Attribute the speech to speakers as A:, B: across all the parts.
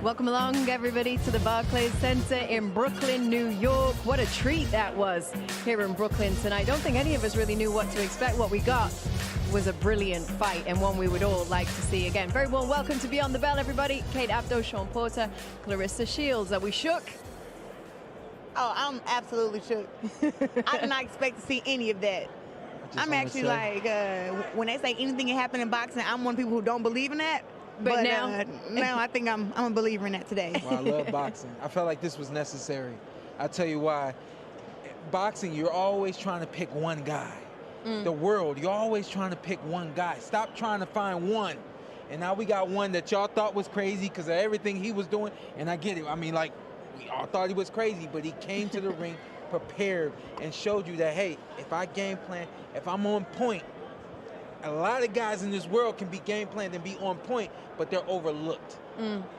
A: Welcome along, everybody, to the Barclays Center in Brooklyn, New York. What a treat that was here in Brooklyn tonight. I don't think any of us really knew what to expect. What we got was a brilliant fight and one we would all like to see again. Very warm welcome to Beyond the Bell, everybody. Kate Abdo, Sean Porter, Clarissa Shields. Are we shook?
B: Oh, I'm absolutely shook. I did not expect to see any of that. I'm actually like, when they say anything can happen in boxing, I'm one of the people who don't believe in that. But now I think I'm a believer in that today.
C: Well, I love boxing. I felt like this was necessary. I'll tell you why. Boxing, you're always trying to pick one guy. The world, you're always trying to pick one guy. Stop trying to find one. And now we got one that y'all thought was crazy because of everything he was doing. And I get it. I mean, like, we all thought he was crazy, but he came to the ring prepared and showed you that, hey, if I game plan, if I'm on point, a lot of guys in this world can be game planned and be on point, but they're overlooked.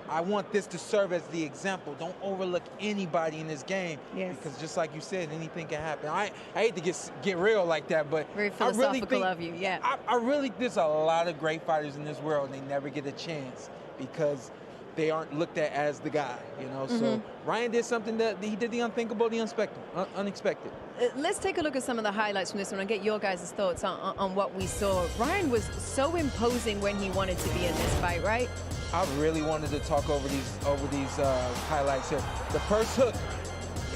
C: I want this to serve as the example. Don't overlook anybody in this game.
B: Yes.
C: Because just like you said, anything can happen. I hate to get real like that, but
A: very philosophical
C: I really think,
A: of you, yeah.
C: I really, there's a lot of great fighters in this world, and they never get a chance because they aren't looked at as the guy, you know? So Ryan did something that he did the unthinkable, the unexpected.
A: Let's take a look at some of the highlights from this one and get your guys' thoughts on what we saw. Ryan was so imposing when he wanted to be in this fight, right?
C: I really wanted to talk over these highlights here. The first hook,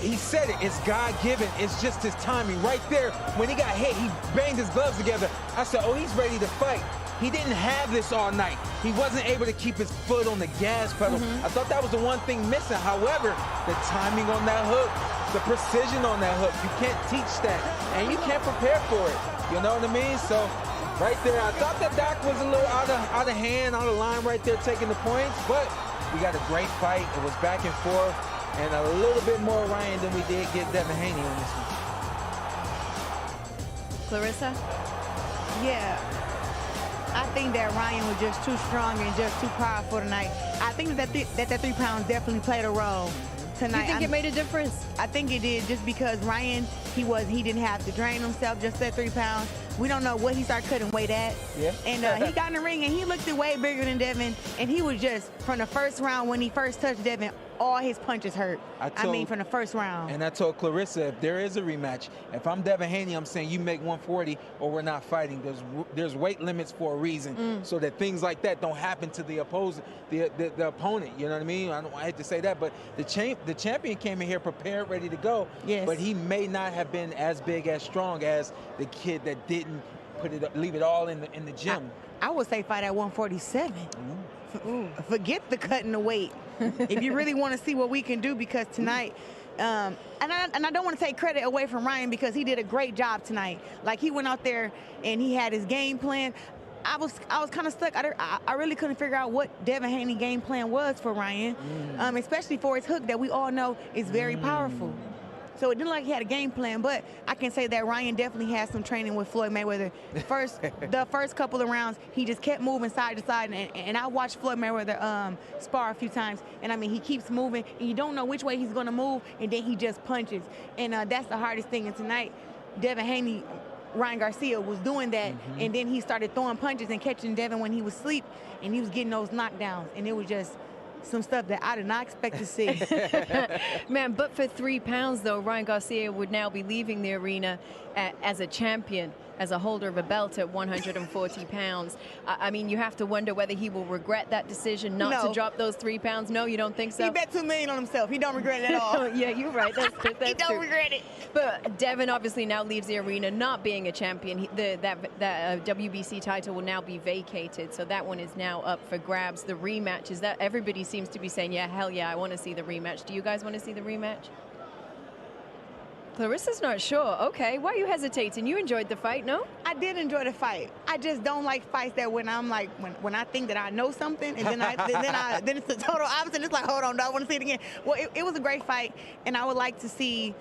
C: he said it, it's God-given. It's just his timing. Right there, when he got hit, he banged his gloves together. I said, oh, he's ready to fight. He didn't have this all night. He wasn't able to keep his foot on the gas pedal. I thought that was the one thing missing. However, the timing on that hook, the precision on that hook, you can't teach that, and you can't prepare for it. You know what I mean? So right there, I thought that Doc was a little out of hand, out of line right there, taking the points, but we got a great fight. It was back and forth, and a little bit more Ryan than we did get Devin Haney on this one.
A: Clarissa?
B: Yeah. I think that Ryan was just too strong and just too powerful tonight. I think that 3 pounds definitely played a role tonight.
A: Do you think it made a difference?
B: I think it did, just because Ryan, he didn't have to drain himself just at 3 pounds. We don't know what he started cutting weight at. Yeah. And he got in the ring and he looked way bigger than Devin. And he was just, from the first round when he first touched Devin, all his punches hurt. I mean, from the first round.
C: And I told Clarissa, if there is a rematch, if I'm Devin Haney, I'm saying you make 140 or we're not fighting. There's weight limits for a reason, so that things like that don't happen to the opponent. You know what I mean? I hate to say that, but the champion came in here prepared, ready to go.
B: Yes.
C: But he may not have been as big, as strong as the kid that didn't leave it all in the gym.
B: I would say fight at 147. Forget the cutting the weight. If you really want to see what we can do, because tonight, and I don't want to take credit away from Ryan, because he did a great job tonight. Like, he went out there and he had his game plan. I was kind of stuck. I really couldn't figure out what Devin Haney's game plan was for Ryan, especially for his hook that we all know is very powerful. So it didn't like he had a game plan, but I can say that Ryan definitely had some training with Floyd Mayweather. The first couple of rounds, he just kept moving side to side, and I watched Floyd Mayweather spar a few times, and I mean, he keeps moving, and you don't know which way he's gonna move, and then he just punches. And that's the hardest thing. And tonight, Devin Haney, Ryan Garcia was doing that, and then he started throwing punches and catching Devin when he was asleep, and he was getting those knockdowns, and it was just some stuff that I did not expect to see.
A: Man, but for 3 pounds, though, Ryan Garcia would now be leaving the arena as a champion, as a holder of a belt at 140 pounds. I mean, you have to wonder whether he will regret that decision not to drop those 3 pounds. No, you don't think so?
B: He bet $2 million on himself. He don't regret it at all.
A: Yeah, you're right. That's
B: he don't regret it.
A: But Devin obviously now leaves the arena not being a champion. That WBC title will now be vacated, so that one is now up for grabs. The rematch is that everybody seems to be saying, yeah, hell yeah, I want to see the rematch. Do you guys want to see the rematch? Clarissa's not sure. Okay, why are you hesitating? You enjoyed the fight, no?
B: I did enjoy the fight. I just don't like fights that when I'm like, when I think that I know something, and then it's the total opposite. It's like, hold on, do I want to see it again? Well, it was a great fight, and I would like to see.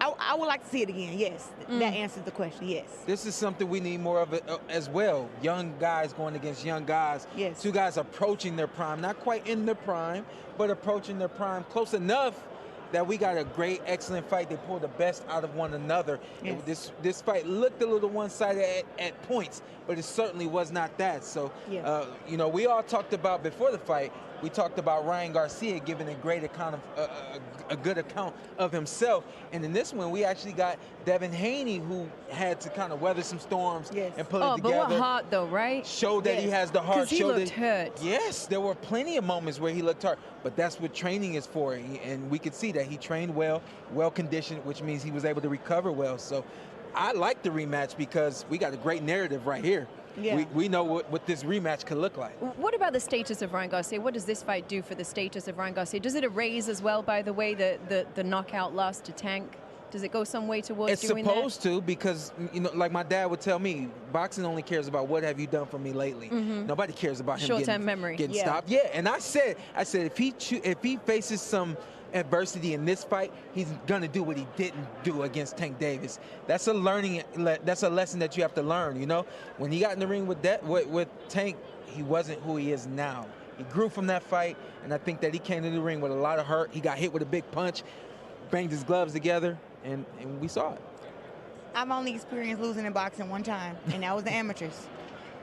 B: I would like to see it again, yes. That answers the question, yes.
C: This is something we need more of it as well. Young guys going against young guys.
B: Yes.
C: 2 guys approaching their prime. Not quite in their prime, but approaching their prime close enough that we got a great, excellent fight. They pulled the best out of one another.
B: Yes.
C: This fight looked a little one-sided at points, but it certainly was not that. So,
B: yeah.
C: you know, we all talked about before the fight, we talked about Ryan Garcia giving a great account of a good account of himself, and in this one we actually got Devin Haney, who had to kind of weather some storms and pull it together.
A: But what heart though, right?
C: Showed that he has the heart.
A: Because he looked hurt.
C: Yes, there were plenty of moments where he looked hurt, but that's what training is for, and we could see that he trained well, well conditioned, which means he was able to recover well. So I like the rematch because we got a great narrative right here.
B: Yeah.
C: We know what this rematch could look like.
A: What about the status of Ryan Garcia? What does this fight do for the status of Ryan Garcia? Does it erase as well, by the way, the knockout loss to Tank? Does it go some way towards doing that?
C: It's supposed to, because, you know, like my dad would tell me, boxing only cares about what have you done for me lately. Nobody cares about him
A: short-term memory.
C: Getting stopped. Yeah, and I said if he faces some adversity in this fight, he's gonna do what he didn't do against Tank Davis. That's a lesson that you have to learn. You know, when he got in the ring with Tank, he wasn't who he is now. He grew from that fight, and I think that he came to the ring with a lot of hurt. He got hit with a big punch, banged his gloves together, and we saw it.
B: I've only experienced losing in boxing one time, and that was the amateurs.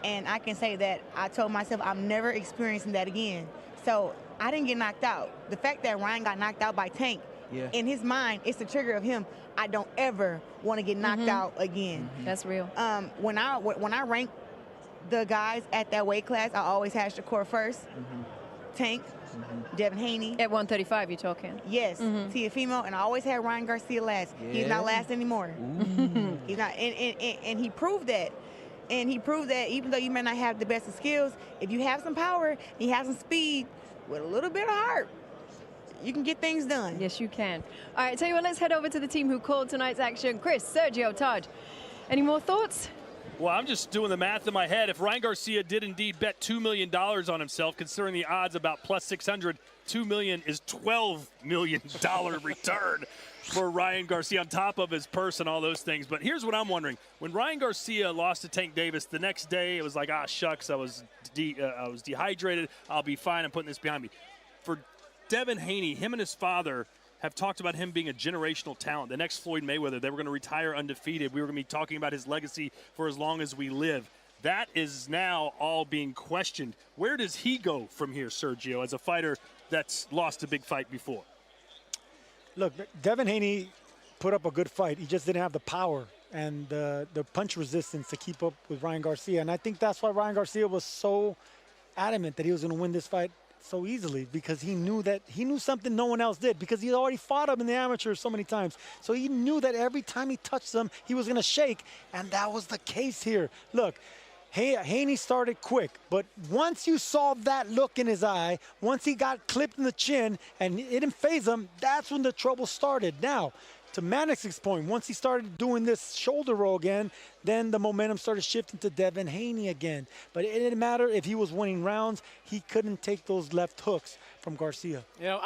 B: And I can say that I told myself I'm never experiencing that again. So I didn't get knocked out. The fact that Ryan got knocked out by Tank, in his mind, it's the trigger of him. I don't ever want to get knocked out again.
A: That's real.
B: When I rank the guys at that weight class, I always had Shakur first. Tank, Devin Haney.
A: At 135, you're talking?
B: Yes, Tiafimo, and I always had Ryan Garcia last. He's not last anymore. He's not, and he proved that. And he proved that even though you may not have the best of skills, if you have some power, you have some speed, with a little bit of heart, you can get things done.
A: Yes, you can. All right, tell you what, let's head over to the team who called tonight's action. Chris, Sergio, Todd, any more thoughts?
D: Well, I'm just doing the math in my head. If Ryan Garcia did indeed bet $2 million on himself, considering the odds about plus 600, $2 million is $12 million return for Ryan Garcia on top of his purse and all those things. But here's what I'm wondering. When Ryan Garcia lost to Tank Davis, the next day it was like, ah, shucks, I was dehydrated. I'll be fine. I'm putting this behind me. For Devin Haney, him and his father have talked about him being a generational talent. The next Floyd Mayweather, they were going to retire undefeated. We were going to be talking about his legacy for as long as we live. That is now all being questioned. Where does he go from here, Sergio, as a fighter that's lost a big fight before?
E: Look, Devin Haney put up a good fight. He just didn't have the power and the punch resistance to keep up with Ryan Garcia. And I think that's why Ryan Garcia was so adamant that he was going to win this fight so easily, because he knew something no one else did, because he already fought him in the amateurs so many times. So he knew that every time he touched him, he was going to shake, and that was the case here. Look, Haney started quick, but once you saw that look in his eye, once he got clipped in the chin and it didn't faze him, that's when the trouble started. Now, to Mannix's point, once he started doing this shoulder roll again, then the momentum started shifting to Devin Haney again. But it didn't matter if he was winning rounds, he couldn't take those left hooks from Garcia.
F: You know,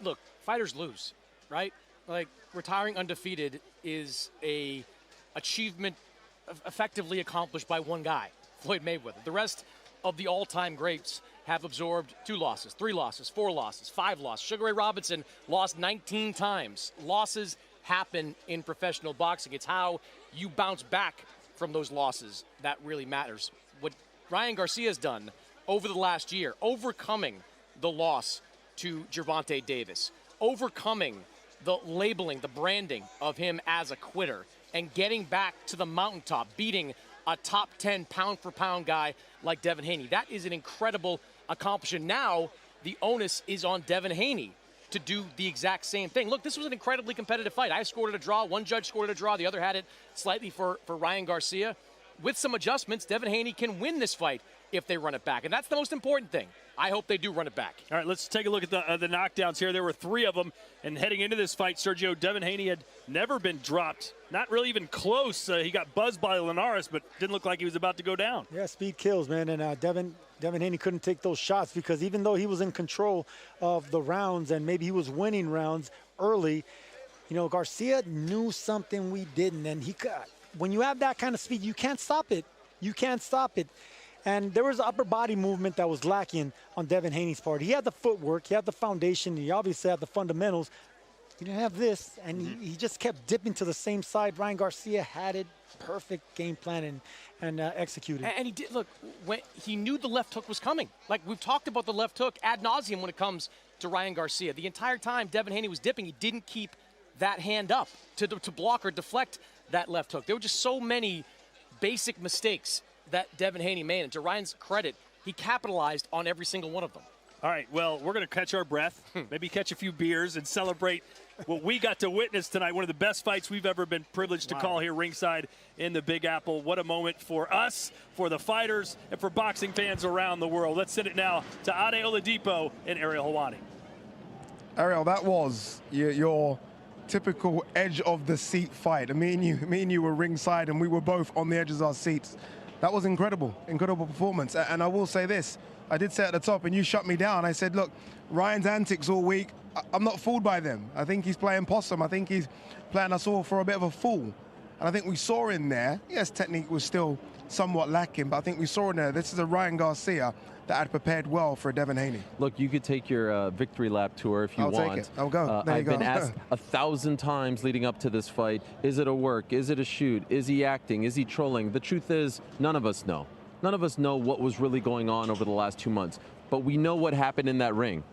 F: look, fighters lose, right? Like, retiring undefeated is a achievement effectively accomplished by one guy, Floyd Mayweather. The rest of the all-time greats have absorbed 2 losses, 3 losses, 4 losses, 5 losses. Sugar Ray Robinson lost 19 times. Losses happen in professional boxing. It's how you bounce back from those losses that really matters. What Ryan Garcia's done over the last year, overcoming the loss to Gervonta Davis, overcoming the labeling, the branding of him as a quitter, and getting back to the mountaintop, beating a top 10 pound-for-pound guy like Devin Haney. That is an incredible accomplishment. Now, the onus is on Devin Haney to do the exact same thing. Look, this was an incredibly competitive fight. I scored it a draw. One judge scored it a draw. The other had it slightly for Ryan Garcia. With some adjustments, Devin Haney can win this fight if they run it back. And that's the most important thing. I hope they do run it back. All
D: right, let's take a look at the knockdowns here. There were 3 of them. And heading into this fight, Sergio, Devin Haney had never been dropped. Not really even close. He got buzzed by Linares, but didn't look like he was about to go down.
E: Yeah, speed kills, man. And Devin Haney couldn't take those shots, because even though he was in control of the rounds and maybe he was winning rounds early, you know, Garcia knew something we didn't. And when you have that kind of speed, you can't stop it. You can't stop it. And there was an upper body movement that was lacking on Devin Haney's part. He had the footwork, he had the foundation, he obviously had the fundamentals. He didn't have this, and he just kept dipping to the same side. Ryan Garcia had it, perfect game plan and executed.
F: And he did, look, when he knew the left hook was coming. Like, we've talked about the left hook ad nauseum when it comes to Ryan Garcia. The entire time Devin Haney was dipping, he didn't keep that hand up to block or deflect that left hook. There were just so many basic mistakes that Devin Haney made, and to Ryan's credit, he capitalized on every single one of them.
D: All right, well, we're going to catch our breath, maybe catch a few beers and celebrate what we got to witness tonight. One of the best fights we've ever been privileged to call here ringside in the Big Apple. What a moment for us, for the fighters, and for boxing fans around the world. Let's send it now to Ade Oladipo and Ariel Helwani.
G: Ariel, that was your typical edge of the seat fight. Me and you were ringside, and we were both on the edges of our seats. That was incredible performance. And I will say this. I did say at the top, and you shut me down. I said, look, Ryan's antics all week, I'm not fooled by them. I think he's playing possum. I think he's playing us all for a bit of a fool. And I think we saw in there, yes, technique was still somewhat lacking, but I think we saw in there, this is a Ryan Garcia that had prepared well for Devin Haney.
H: Look, you could take your victory lap tour if you want.
G: I'll take it. I'll go.
H: I've been asked 1,000 times leading up to this fight, is it a work? Is it a shoot? Is he acting? Is he trolling? The truth is, none of us know. None of us know what was really going on over the last 2 months, but we know what happened in that ring.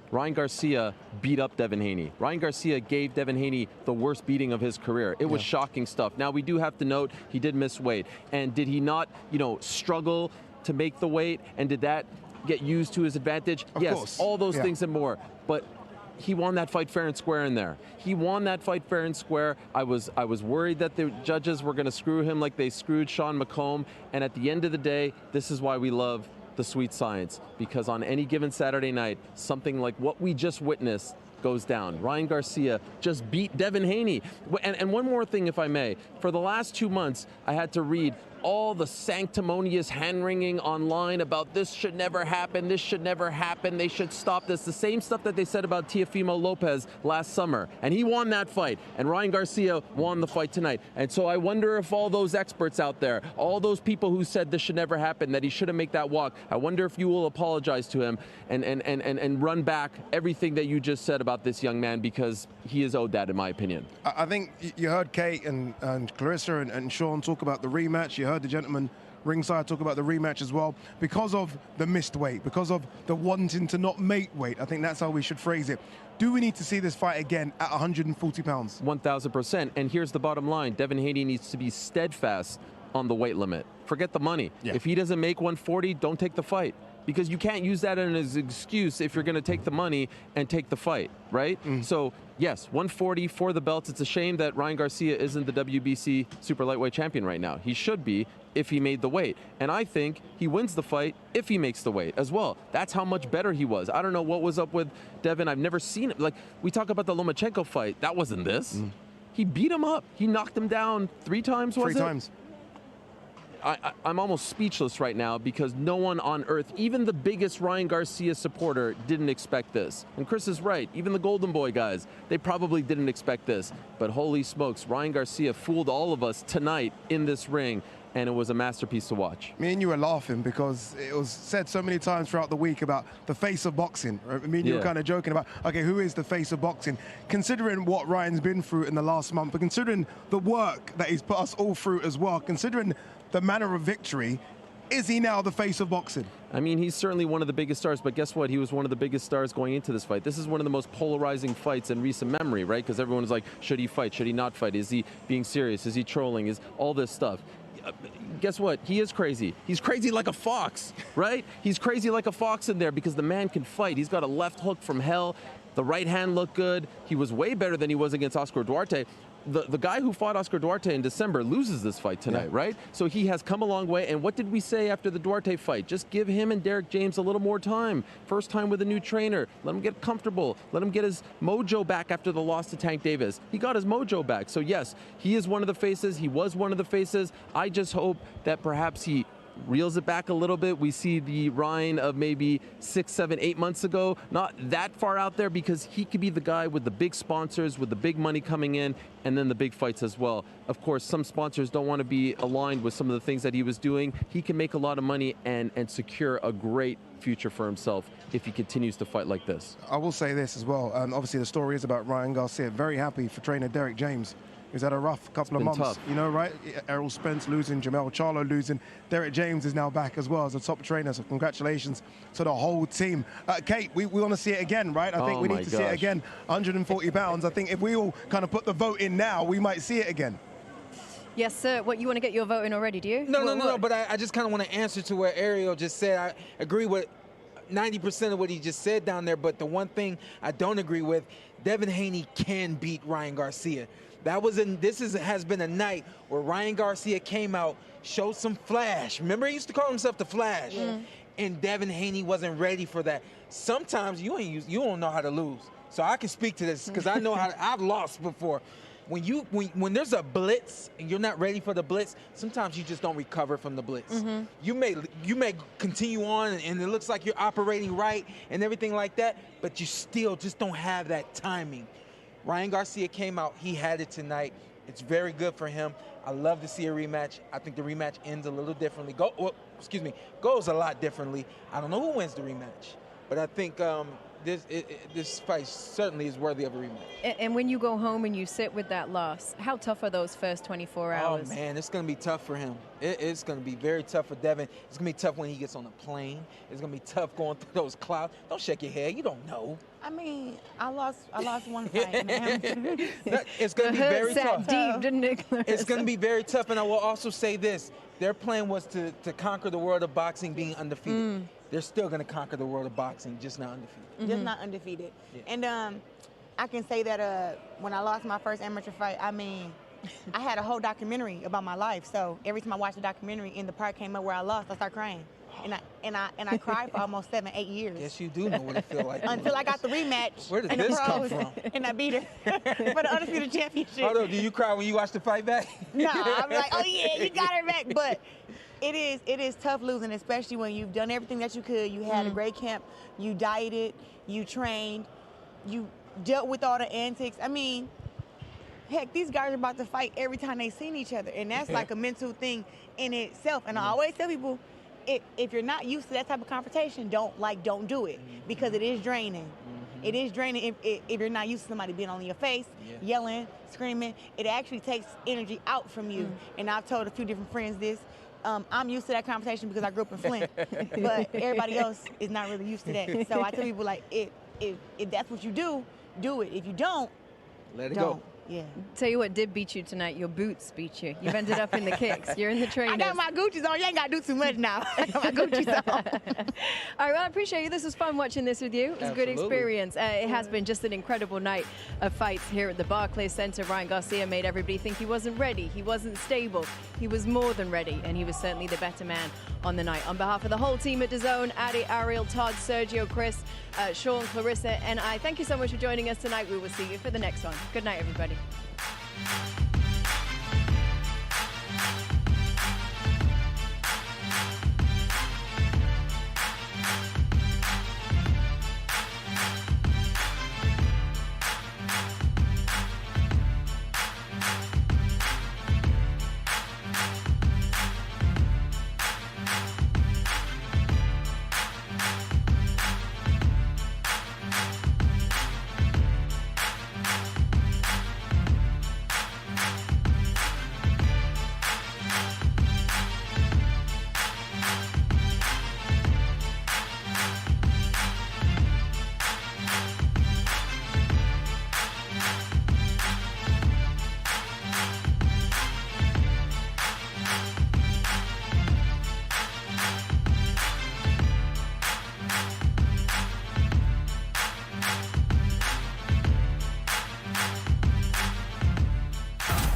H: Ryan Garcia beat up Devin Haney. Ryan Garcia gave Devin Haney the worst beating of his career. It was shocking stuff. Now, we do have to note he did miss weight. And did he not, struggle to make the weight? And did that get used to his advantage? Yes, of course. All those things and more. But he won that fight fair and square in there. He won that fight fair and square. I was worried that the judges were going to screw him like they screwed Sean McComb. And at the end of the day, this is why we love the sweet science, because on any given Saturday night, something like what we just witnessed goes down. Ryan Garcia just beat Devin Haney. And one more thing, if I may. For the last 2 months, I had to read all the sanctimonious hand-wringing online about this should never happen, this should never happen, they should stop this. The same stuff that they said about Teofimo Lopez last summer. And he won that fight. And Ryan Garcia won the fight tonight. And so I wonder if all those experts out there, all those people who said this should never happen, that he shouldn't make that walk, I wonder if you will apologize to him and run back everything that you just said about this young man, because he is owed that, in my opinion.
G: I think you heard Kate and Clarissa and Sean talk about the rematch. You heard the gentleman ringside talk about the rematch as well. Because of the missed weight, because of the wanting to not make weight, I think that's how we should phrase it. Do we need to see this fight again at 140 pounds? 1,000%.
H: And here's the bottom line. Devin Haney needs to be steadfast on the weight limit. Forget the money. Yeah. If he doesn't make 140, don't take the fight. Because you can't use that as an excuse if you're going to take the money and take the fight, right? So, yes, 140 for the belts. It's a shame that Ryan Garcia isn't the WBC super lightweight champion right now. He should be if he made the weight. And I think he wins the fight if he makes the weight as well. That's how much better he was. I don't know what was up with Devin. I've never seen it. Like, we talk about the Lomachenko fight. That wasn't this. He beat him up. He knocked him down 3 times, was it?
G: 3 times.
H: I'm almost speechless right now, because no one on earth, even the biggest Ryan Garcia supporter, didn't expect this. And Chris is right. Even the Golden Boy guys, they probably didn't expect this. But holy smokes, Ryan Garcia fooled all of us tonight in this ring, and it was a masterpiece to watch.
G: Me and you were laughing because it was said so many times throughout the week about the face of boxing. Me and you were kind of joking about, okay, who is the face of boxing? Considering what Ryan's been through in the last month, but considering the work that he's put us all through as well, considering the manner of victory, is he now the face of boxing?
H: I mean, he's certainly one of the biggest stars, but guess what? He was one of the biggest stars going into this fight. This is one of the most polarizing fights in recent memory, right? Because everyone was like, should he fight? Should he not fight? Is he being serious? Is he trolling? Is all this stuff? Guess what? He is crazy. He's crazy like a fox, right? He's crazy like a fox in there, because the man can fight. He's got a left hook from hell. The right hand looked good. He was way better than he was against Oscar Duarte. The guy who fought Oscar Duarte in December loses this fight tonight, right? So he has come a long way. And what did we say after the Duarte fight? Just give him and Derek James a little more time. First time with a new trainer. Let him get comfortable. Let him get his mojo back after the loss to Tank Davis. He got his mojo back. So yes, he is one of the faces. He was one of the faces. I just hope that perhaps he reels it back a little bit. We see the Ryan of maybe 6, 7, 8 months ago, not that far out there, because he could be the guy with the big sponsors, with the big money coming in, and then the big fights as well. Of course, some sponsors don't want to be aligned with some of the things that he was doing. He can make a lot of money and secure a great future for himself if he continues to fight like this.
G: I will say this as well. Obviously, the story is about Ryan Garcia. Very happy for trainer Derek James. He's had a rough couple of months,
H: tough.
G: you know, right? Errol Spence losing, Jamel Charlo losing. Derek James is now back as well as a top trainer, so congratulations to the whole team. Kate, we want to see it again, right? I think we need to see it again. 140 pounds. I think if we all kind of put the vote in now, we might see it again.
A: Yes, sir. What, you want to get your vote in already, do you?
C: No, but I just kind of want to answer to what Ariel just said. I agree with 90% of what he just said down there, but the one thing I don't agree with, Devin Haney can beat Ryan Garcia. Has been a night where Ryan Garcia came out, showed some flash. Remember, he used to call himself the Flash. Yeah. And Devin Haney wasn't ready for that. Sometimes you don't know how to lose. So I can speak to this because I know how I've lost before. When there's a blitz and you're not ready for the blitz, sometimes you just don't recover from the blitz. Mm-hmm. You may continue on and it looks like you're operating right and everything like that, but you still just don't have that timing. Ryan Garcia came out. He had it tonight. It's very good for him. I love to see a rematch. I think the rematch ends a little differently. Goes a lot differently. I don't know who wins the rematch, but I think this fight certainly is worthy of a rematch.
A: And when you go home and you sit with that loss, how tough are those first 24 hours?
C: Oh, man, it's going to be tough for him. It's going to be very tough for Devin. It's going to be tough when he gets on a plane. It's going to be tough going through those clouds. Don't shake your head. You don't know.
B: I mean, I lost one fight, man.
C: It's going to be very tough.
A: Deep, didn't it, Clarissa?
C: It's going to be very tough, and I will also say this. Their plan was to conquer the world of boxing being undefeated. They're still going to conquer the world of boxing, just not undefeated.
B: Just not undefeated. Yeah. And I can say that when I lost my first amateur fight, I mean, I had a whole documentary about my life. So every time I watched the documentary and the part came up where I lost, I start crying. And I cried for almost 7, 8 years.
C: Yes, you do know what it feels like.
B: Until I got the rematch.
C: Where did this come from?
B: And I beat her for the undisputed championship.
C: Hold on, do you cry when you watch the fight back?
B: No, I'm like, oh yeah, you got her back. But it is tough losing, especially when you've done everything that you could. You had a great camp. You dieted. You trained. You dealt with all the antics. I mean, heck, these guys are about to fight every time they seen each other, and that's like a mental thing in itself. And I always tell people, if you're not used to that type of confrontation, don't do it, because it is draining. It is draining if you're not used to somebody being on your face, yelling, screaming. It actually takes energy out from you. And I've told a few different friends this. I'm used to that conversation because I grew up in Flint, but everybody else is not really used to that. So I tell people, like, if that's what you do, do it. If you don't,
C: let it go.
B: Yeah.
A: Tell you what did beat you tonight. Your boots beat you. You've ended up in the kicks. You're in the trainers.
B: I got my Gucci's on. You ain't got to do too much now. I got my Gucci's on.
A: All right, well, I appreciate you. This was fun watching this with you. It was a good experience. It has been just an incredible night of fights here at the Barclays Center. Ryan Garcia made everybody think he wasn't ready. He wasn't stable. He was more than ready, and he was certainly the better man on the night. On behalf of the whole team at DAZN, Adi, Ariel, Todd, Sergio, Chris, Sean, Clarissa, and I, thank you so much for joining us tonight. We will see you for the next one. Good night, everybody.